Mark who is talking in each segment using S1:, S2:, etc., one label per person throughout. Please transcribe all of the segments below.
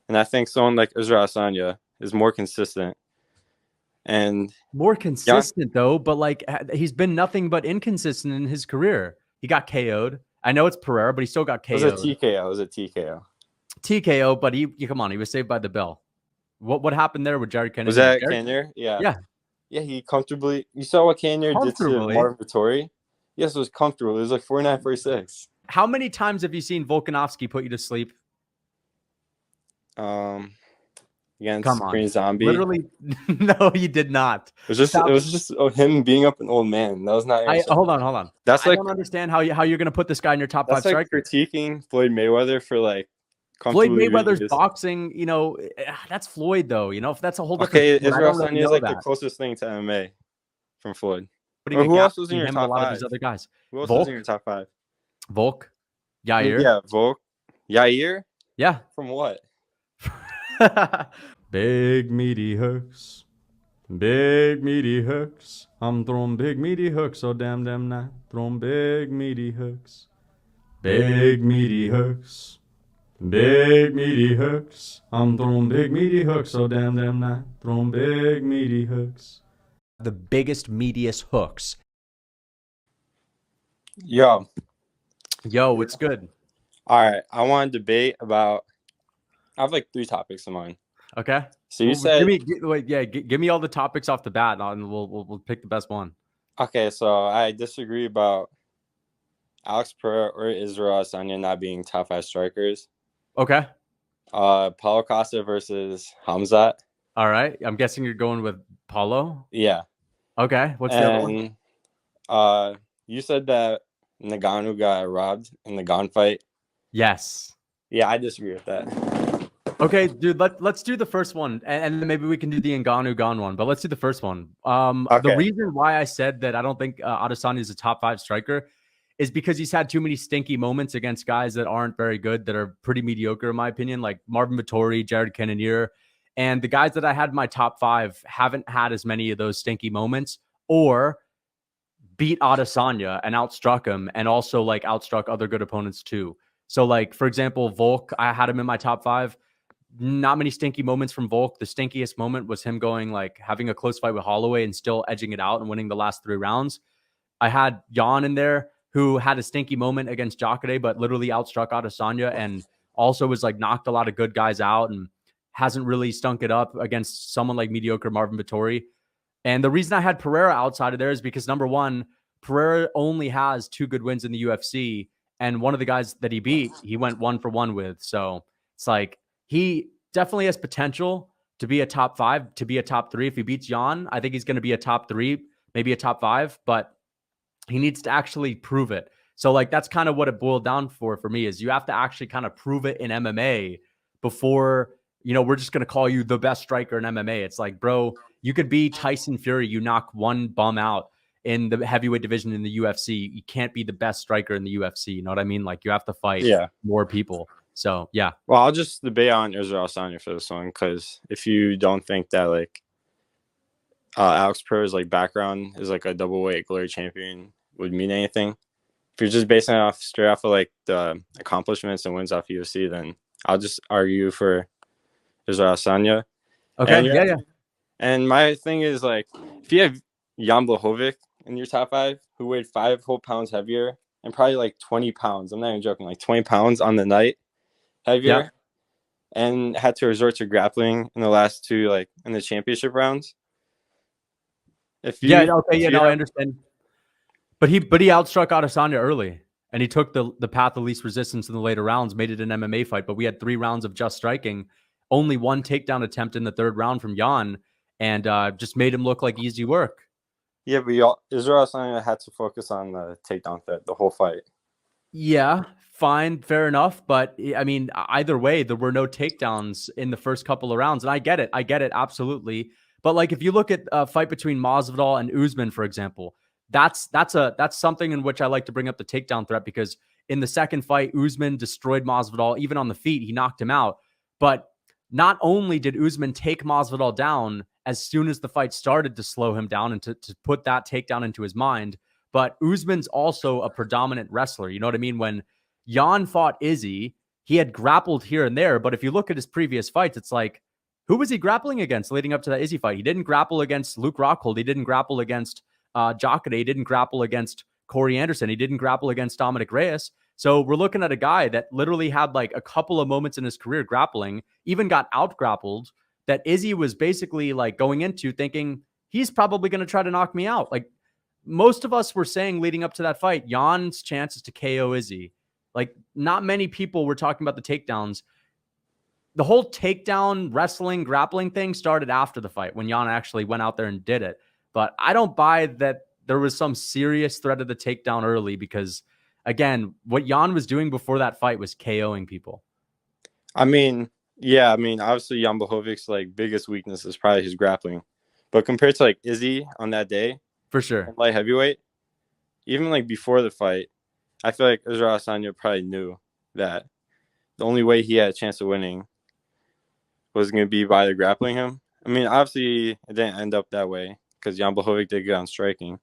S1: And I think someone like Israel Adesanya is more consistent. And
S2: more consistent though, but like he's been nothing but inconsistent in his career. He got KO'd. I know it's Pereira, but he still got KO'd.
S1: It was a TKO. It was a TKO.
S2: TKO, but he come on, he was saved by the bell. What happened there with Jared Cannonier?
S1: Was that Cannonier? Yeah.
S2: Yeah.
S1: Yeah, he comfortably. You saw what Cannonier did to Marvin Vettori? Yes, it was comfortable. It was like 49, 46.
S2: How many times have you seen Volkanovski put you to sleep?
S1: Against Green Zombie.
S2: Literally, no, he did not.
S1: It was just him being up an old man. That was not.
S2: Hold on.
S1: That's
S2: I don't understand how you're going to put this guy in your top 5 strikers.
S1: That's like critiquing Floyd Mayweather for like.
S2: Floyd Mayweather's boxing, that's Floyd though. If that's a whole different.
S1: Okay, Israel Adesanya is like the closest thing to MMA from Floyd. Who else was in your top 5? A lot of these
S2: other guys.
S1: Who else was in your top 5?
S2: Volk, Yair.
S1: Yeah, Volk, Yair.
S2: Yeah.
S1: From what?
S2: Big meaty hooks. Big meaty hooks. I'm throwing big meaty hooks all damn night. Throwing big meaty hooks. Big meaty hooks. Big meaty hooks. I'm throwing big meaty hooks all damn night. Throwing big meaty hooks. The biggest, meatiest hooks.
S1: Yo,
S2: it's good.
S1: All right, I want to debate about. I have like 3 topics in mind.
S2: Okay.
S1: So you said,
S2: give me all the topics off the bat, and we'll pick the best one.
S1: Okay, so I disagree about Alex Pereira or Israel Adesanya not being top 5 strikers.
S2: Okay.
S1: Paulo Costa versus Hamzat.
S2: All right. I'm guessing you're going with Paulo?
S1: Yeah.
S2: Okay. What's the other
S1: one? You said that Ngannou got robbed in the Gon fight.
S2: Yes.
S1: Yeah, I disagree with that.
S2: Okay, dude, let's do the first one, and then maybe we can do the Ngannou Gon one, but let's do the first one. Okay. The reason why I said that I don't think Adesanya is a top 5 striker is because he's had too many stinky moments against guys that aren't very good, that are pretty mediocre in my opinion, like Marvin Vettori, Jared Cannonier. And the guys that I had in my top 5 haven't had as many of those stinky moments or beat Adesanya and outstruck him, and also like outstruck other good opponents too. So like, for example, Volk, I had him in my top 5. Not many stinky moments from Volk. The stinkiest moment was him going like having a close fight with Holloway and still edging it out and winning the last 3 rounds. I had Jan in there, who had a stinky moment against Jacare, but literally outstruck Adesanya and also was like knocked a lot of good guys out and hasn't really stunk it up against someone like mediocre Marvin Vettori. And the reason I had Pereira outside of there is because, number one, Pereira only has 2 good wins in the UFC. And one of the guys that he beat, he went 1-for-1 with. So it's like he definitely has potential to be a top 5, to be a top 3. If he beats Jan, I think he's going to be a top 3, maybe a top 5. But he needs to actually prove it. So like, that's kind of what it boiled down for me, is you have to actually kind of prove it in MMA before, we're just going to call you the best striker in MMA. It's like, bro, you could be Tyson Fury. You knock one bum out in the heavyweight division in the UFC. You can't be the best striker in the UFC. You know what I mean? Like, you have to fight more people. So, yeah.
S1: Well, I'll just debate on Israel Adesanya for this one, because if you don't think that like Alex Pereira's like background is like a double-weight glory champion would mean anything, if you're just basing it straight off of like the accomplishments and wins off UFC, then I'll just argue for Israel Adesanya.
S2: Okay, yeah.
S1: And my thing is, like, if you have Jan Blachowicz in your top 5, who weighed 5 whole pounds heavier and probably like 20 pounds, I'm not even joking, like 20 pounds on the night heavier, and had to resort to grappling in the last 2, like in the championship rounds.
S2: I understand. But he outstruck Adesanya early, and he took the path of least resistance in the later rounds, made it an MMA fight. But we had 3 rounds of just striking, only 1 takedown attempt in the 3rd round from Jan, and just made him look like easy work.
S1: Yeah, but Israel Adesanya had to focus on the takedown threat the whole fight.
S2: Yeah, fine, fair enough. But I mean, either way, there were no takedowns in the first couple of rounds, and I get it, absolutely. But like, if you look at a fight between Masvidal and Usman, for example, that's something in which I like to bring up the takedown threat, because in the second fight, Usman destroyed Masvidal. Even on the feet, he knocked him out. But not only did Usman take Masvidal down as soon as the fight started to slow him down and to put that takedown into his mind, but Usman's also a predominant wrestler. You know what I mean? When Jan fought Izzy, he had grappled here and there. But if you look at his previous fights, it's like, who was he grappling against leading up to that Izzy fight? He didn't grapple against Luke Rockhold. He didn't grapple against Jacare. He didn't grapple against Corey Anderson. He didn't grapple against Dominic Reyes. So we're looking at a guy that literally had like a couple of moments in his career grappling, even got out grappled, that Izzy was basically like going into thinking he's probably going to try to knock me out. Like most of us were saying leading up to that fight, Jan's chances to KO Izzy. Like not many people were talking about the takedowns. The whole takedown wrestling, grappling thing started after the fight when Jan actually went out there and did it. But I don't buy that there was some serious threat of the takedown early because, again, what Jan was doing before that fight was KOing people.
S1: I mean, yeah, I mean, obviously Jan Blachowicz like biggest weakness is probably his grappling. But compared to like Izzy on that day,
S2: for sure,
S1: light heavyweight, even like before the fight, I feel like Israel Adesanya probably knew that the only way he had a chance of winning was going to be by the grappling him. I mean, obviously it didn't end up that way because Jan Blachowicz did good on striking.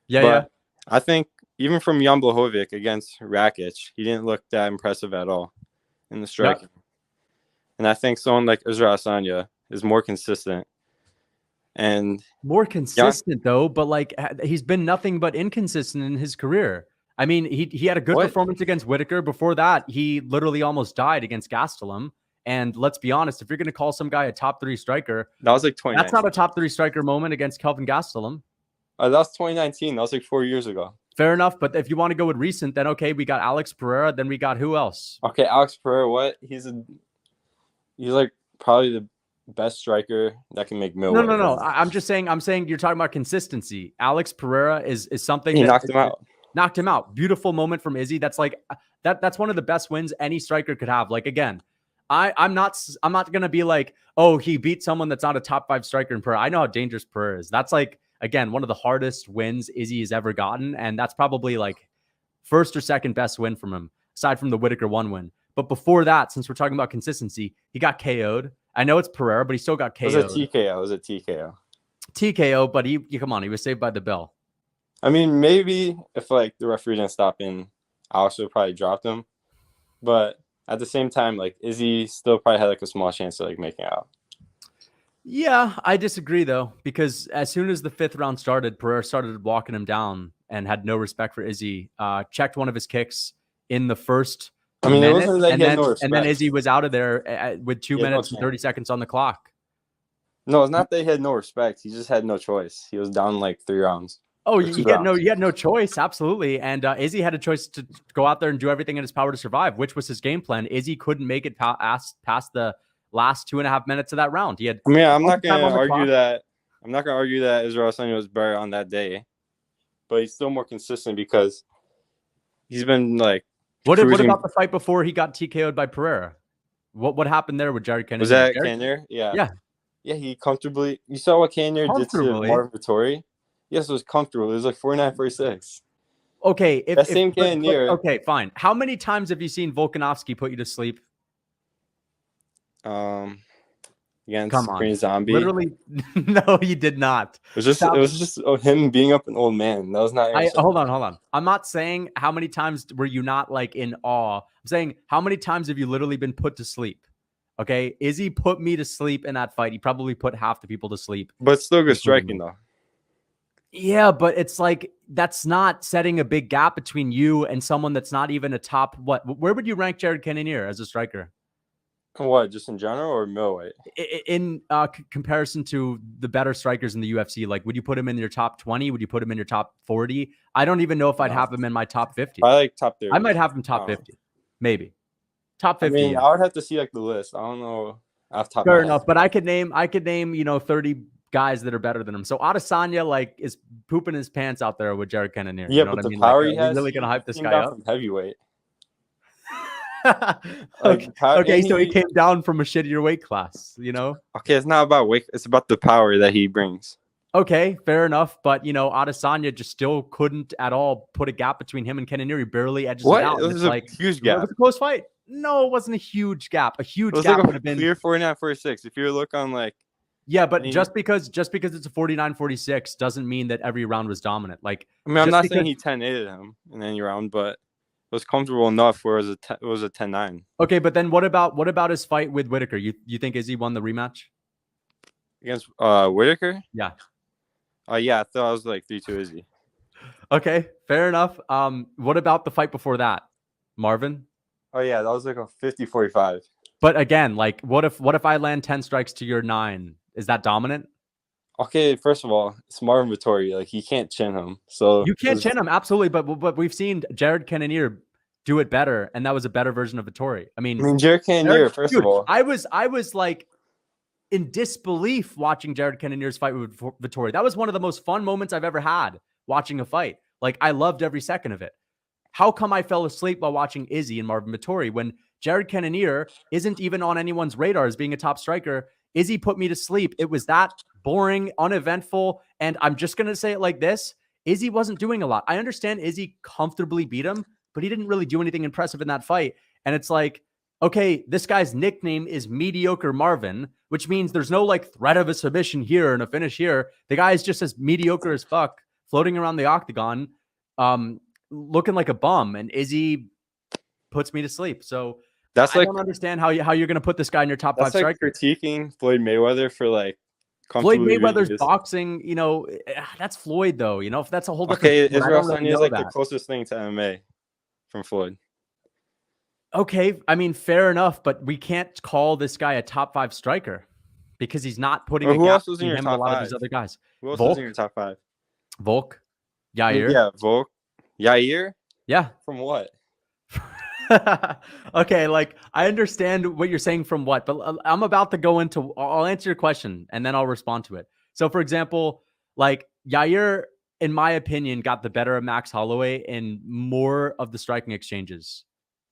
S1: But I think even from Jan Blachowicz against Rakic, he didn't look that impressive at all in the striking. Yeah. And I think someone like Israel Adesanya is more consistent. And
S2: more consistent though, but like he's been nothing but inconsistent in his career. I mean, he had a good performance against Whitaker. Before that, he literally almost died against Gastelum. And let's be honest, if you're going to call some guy a top 3 striker,
S1: that was like 2019.
S2: That's not a top 3 striker moment against Kelvin Gastelum.
S1: That was 2019. That was like 4 years ago.
S2: Fair enough. But if you want to go with recent, then okay, we got Alex Pereira. Then we got who else?
S1: Okay, Alex Pereira. What? He's like probably the best striker that can make middleweight.
S2: No. I'm saying you're talking about consistency. Alex Pereira is something
S1: he knocked him out.
S2: Knocked him out. Beautiful moment from Izzy. That's like that's one of the best wins any striker could have. Like again, I'm not gonna be like, oh, he beat someone that's not a top 5 striker in Pereira. I know how dangerous Pereira is. That's like again one of the hardest wins Izzy has ever gotten, and that's probably like first or second best win from him, aside from the Whitaker 1 win. But before that, since we're talking about consistency, he got KO'd. I know it's Pereira, but he still got KO'd.
S1: It was a TKO. It was a TKO.
S2: TKO, but he come on, he was saved by the bell.
S1: I mean, maybe if like the referee didn't stop in, Alex would probably dropped him. But at the same time, like Izzy still probably had like a small chance of like making out.
S2: Yeah, I disagree though, because as soon as the 5th round started, Pereira started walking him down and had no respect for Izzy. Checked one of his kicks in the first minute,
S1: it wasn't that he had no respect.
S2: And then Izzy was out of there with 2 minutes and 30 seconds on the clock.
S1: No, it's not that he had no respect. He just had no choice. He was down like 3 rounds.
S2: Oh, he had no choice, absolutely. And Izzy had a choice to go out there and do everything in his power to survive, which was his game plan. Izzy couldn't make it past the last 2.5 minutes of that round. He had.
S1: I mean, I'm not going to argue that. I'm not going to argue that Israel Adesanya was better on that day, but he's still more consistent because he's been like.
S2: What about the fight before he got TKO'd by Pereira? What happened there with Jared Cannonier?
S1: Was that Cannonier? Yeah. He comfortably. You saw what Cannonier did to Marvin Vettori. Yes, it was comfortable. It was like 49-46.
S2: Okay,
S1: Cannonier.
S2: Okay, fine. How many times have you seen Volkanovski put you to sleep?
S1: Against Green Zombie.
S2: Literally, no, he did not.
S1: It was just him being up an old man. That was not.
S2: Hold on. I'm not saying how many times were you not like in awe. I'm saying how many times have you literally been put to sleep? Okay, Izzy put me to sleep in that fight. He probably put half the people to sleep.
S1: But still good striking though.
S2: Yeah, but it's like that's not setting a big gap between you and someone that's not even a top. Where would you rank Jared Cannonier as a striker?
S1: What, just in general or middleweight?
S2: In comparison to the better strikers in the UFC, like would you put him in your top 20? Would you put him in your top 40? I don't even know if I'd have him in my top 50.
S1: I like top 30.
S2: I might have him top 50, maybe top 50.
S1: I mean, I would have to see like the list. I don't know off top.
S2: Fair enough, but I could name 30 guys that are better than him. So Adesanya like is pooping his pants out there with Jared Cannonier.
S1: Yeah, but the power he has,
S2: really gonna hype this guy up
S1: from heavyweight.
S2: Okay, so he came down from a shittier weight class,
S1: Okay, it's not about weight, it's about the power that he brings.
S2: Okay, fair enough, but Adesanya just still couldn't at all put a gap between him and Cannonier. He barely edges it out.
S1: It was a huge gap.
S2: It was a close fight. No, it wasn't a huge gap. A huge
S1: gap
S2: would have been
S1: clear 49-46. If you look on like.
S2: Yeah, but just because it's a 49-46 doesn't mean that every round was dominant. Like,
S1: I mean, I'm not saying he 10-8'd him in any round, but it was comfortable enough where it was a 10-9.
S2: Okay, but then what about his fight with Whitaker? You think Izzy won the rematch
S1: against Whitaker?
S2: Yeah.
S1: Yeah, I thought I was like 3-2 Izzy.
S2: Okay, fair enough. What about the fight before that, Marvin?
S1: Oh yeah, that was like a 50-45.
S2: But again, like, what if I land 10 strikes to your 9? Is that dominant?
S1: Okay, first of all, it's Marvin Vettori. Like, you can't chin him. So
S2: you can't chin him, absolutely. But we've seen Jared Cannonier do it better, and that was a better version of Vettori. I mean,
S1: Jared Cannonier, first of all,
S2: I was like in disbelief watching Jared Cannonier's fight with Vettori. That was one of the most fun moments I've ever had watching a fight. Like, I loved every second of it. How come I fell asleep while watching Izzy and Marvin Vettori when Jared Cannonier isn't even on anyone's radar as being a top striker? Izzy put me to sleep. It was that boring, uneventful, and I'm just going to say it like this. Izzy wasn't doing a lot. I understand Izzy comfortably beat him, but he didn't really do anything impressive in that fight. And it's like, okay, this guy's nickname is Mediocre Marvin, which means there's no like threat of a submission here and a finish here. The guy is just as mediocre as fuck, floating around the octagon, looking like a bum, and Izzy puts me to sleep. So I don't understand how you're going to put this guy in your top 5 strikers.
S1: That's like critiquing Floyd Mayweather for like
S2: Floyd Mayweather's boxing. You know, that's Floyd though. You know, if that's a whole different.
S1: Okay, Israel Adesanya is like the closest thing to MMA from Floyd.
S2: Okay, I mean, fair enough, but we can't call this guy a top 5 striker because he's not putting
S1: who else was in your top 5?
S2: A lot of these other guys.
S1: Who else was in your top 5?
S2: Volk, Yair.
S1: Yeah, Volk, Yair.
S2: Yeah.
S1: From what?
S2: Okay, like I understand what you're saying from what, but I'm about to go into. I'll answer your question and then I'll respond to it. So, for example, like Yair, in my opinion, got the better of Max Holloway in more of the striking exchanges.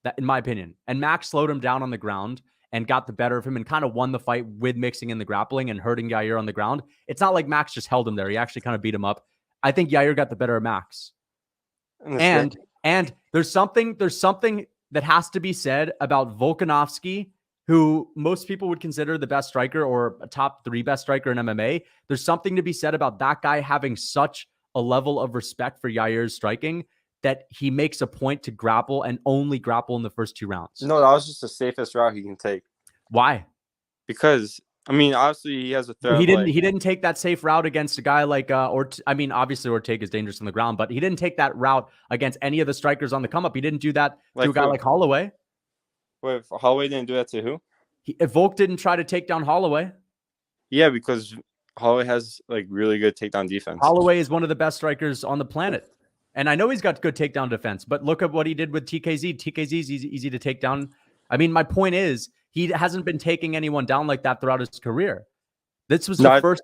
S2: That, in my opinion, and Max slowed him down on the ground and got the better of him and kind of won the fight with mixing in the grappling and hurting Yair on the ground. It's not like Max just held him there. He actually kind of beat him up. I think Yair got the better of Max. And there's something that has to be said about Volkanovski, who most people would consider the best striker or a top 3 best striker in MMA. There's something to be said about that guy having such a level of respect for Yair's striking that he makes a point to grapple and only grapple in the first 2 rounds.
S1: No, that was just the safest route he can take.
S2: Why?
S1: Because I mean, obviously he has a threat.
S2: He didn't take that safe route against a guy like obviously Ortega is dangerous on the ground, but he didn't take that route against any of the strikers on the come up. He didn't do that to a guy like Holloway.
S1: Wait, Holloway didn't do that to who?
S2: Volk didn't try to take down Holloway.
S1: Yeah, because Holloway has like really good takedown defense.
S2: Holloway is one of the best strikers on the planet. And I know he's got good takedown defense, but look at what he did with TKZ. TKZ is easy to take down. I mean, my point is he hasn't been taking anyone down like that throughout his career. This was the first.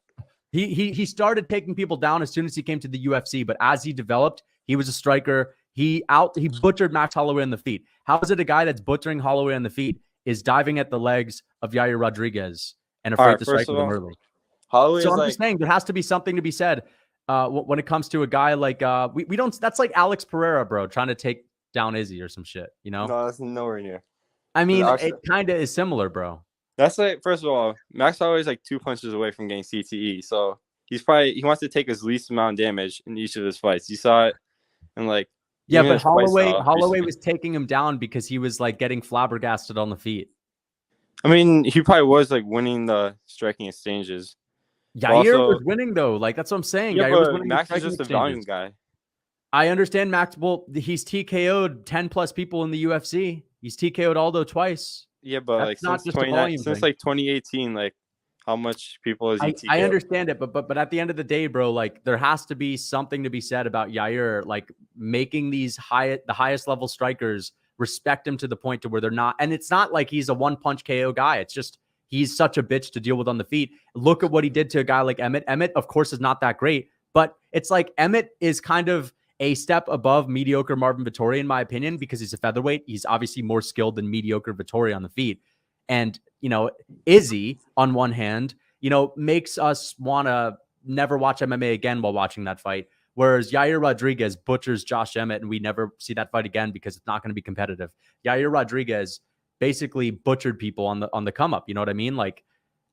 S2: He started taking people down as soon as he came to the UFC, but as he developed, he was a striker. He butchered Max Holloway on the feet. How is it a guy that's butchering Holloway on the feet is diving at the legs of Yair Rodriguez and afraid to strike with him early? So I'm just saying there has to be something to be said. When it comes to a guy like we don't, that's like Alex Pereira, bro, trying to take down Izzy or some shit, you know?
S1: No, that's nowhere near.
S2: I mean, it kind of is similar, bro.
S1: That's like, first of all, Max Holloway is like 2 punches away from getting CTE, so he wants to take his least amount of damage in each of his fights. You saw it, and like
S2: but Holloway was taking him down because he was like getting flabbergasted on the feet.
S1: I mean, he probably was like winning the striking exchanges.
S2: Yair was winning though. Like that's what I'm saying.
S1: Yeah,
S2: Yair was winning
S1: Max is just a volume guy.
S2: I understand Max. Well, he's TKO'd 10 plus people in the UFC. He's TKO'd Aldo twice.
S1: Yeah, but that's like since like 2018, like how much people is he TKO'd?
S2: I understand it, but at the end of the day, bro, like there has to be something to be said about Yair, like making the highest level strikers respect him to the point to where they're not. And it's not like he's a one punch KO guy. It's just he's such a bitch to deal with on the feet. Look at what he did to a guy like Emmett. Emmett, of course, is not that great, but it's like Emmett is kind of a step above mediocre Marvin Vettori, in my opinion, because he's a featherweight. He's obviously more skilled than mediocre Vettori on the feet. And, you know, Izzy, on one hand, you know, makes us want to never watch MMA again while watching that fight. Whereas Yair Rodriguez butchers Josh Emmett, and we never see that fight again because it's not going to be competitive. Yair Rodriguez basically butchered people on the come up. You know what I mean? Like,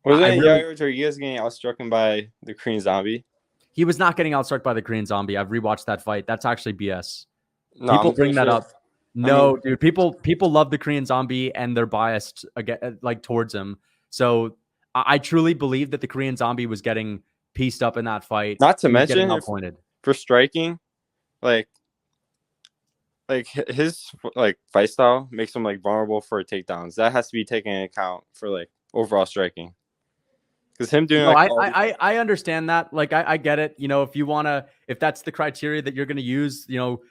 S1: wasn't Yair Rodriguez getting outstruck by the Korean Zombie?
S2: He was not getting outstruck by the Korean Zombie. I've rewatched that fight. That's actually BS.
S1: No,
S2: people bring that up. No, dude. People love the Korean Zombie and they're biased again, like towards him. So I truly believe that the Korean Zombie was getting pieced up in that fight.
S1: Not to
S2: He was getting
S1: mention
S2: outpointed
S1: for striking, like his like fight style makes him like vulnerable for takedowns. That has to be taken into account for like overall striking. Because him doing
S2: no,
S1: like
S2: I understand that. Like I get it. You know, if that's the criteria that you're gonna use, you know,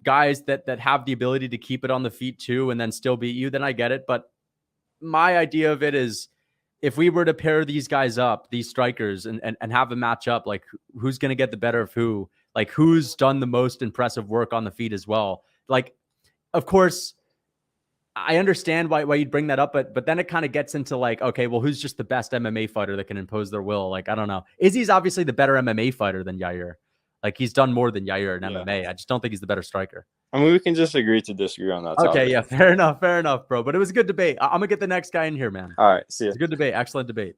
S2: guys that have the ability to keep it on the feet too and then still beat you, then I get it. But my idea of it is if we were to pair these guys up, these strikers, and have a match up, like who's gonna get the better of who? Like who's done the most impressive work on the feet as well? Like, of course, I understand why you'd bring that up, but then it kind of gets into like, okay, well, who's just the best MMA fighter that can impose their will? Like, I don't know. Izzy's obviously the better MMA fighter than Yair. Like, he's done more than Yair in MMA. I just don't think he's the better striker.
S1: I mean, we can just agree to disagree on that
S2: Okay,
S1: topic.
S2: yeah, fair enough, bro. But it was a good debate. I'm gonna get the next guy in here, man.
S1: All right, see ya.
S2: It's a good debate. Excellent debate.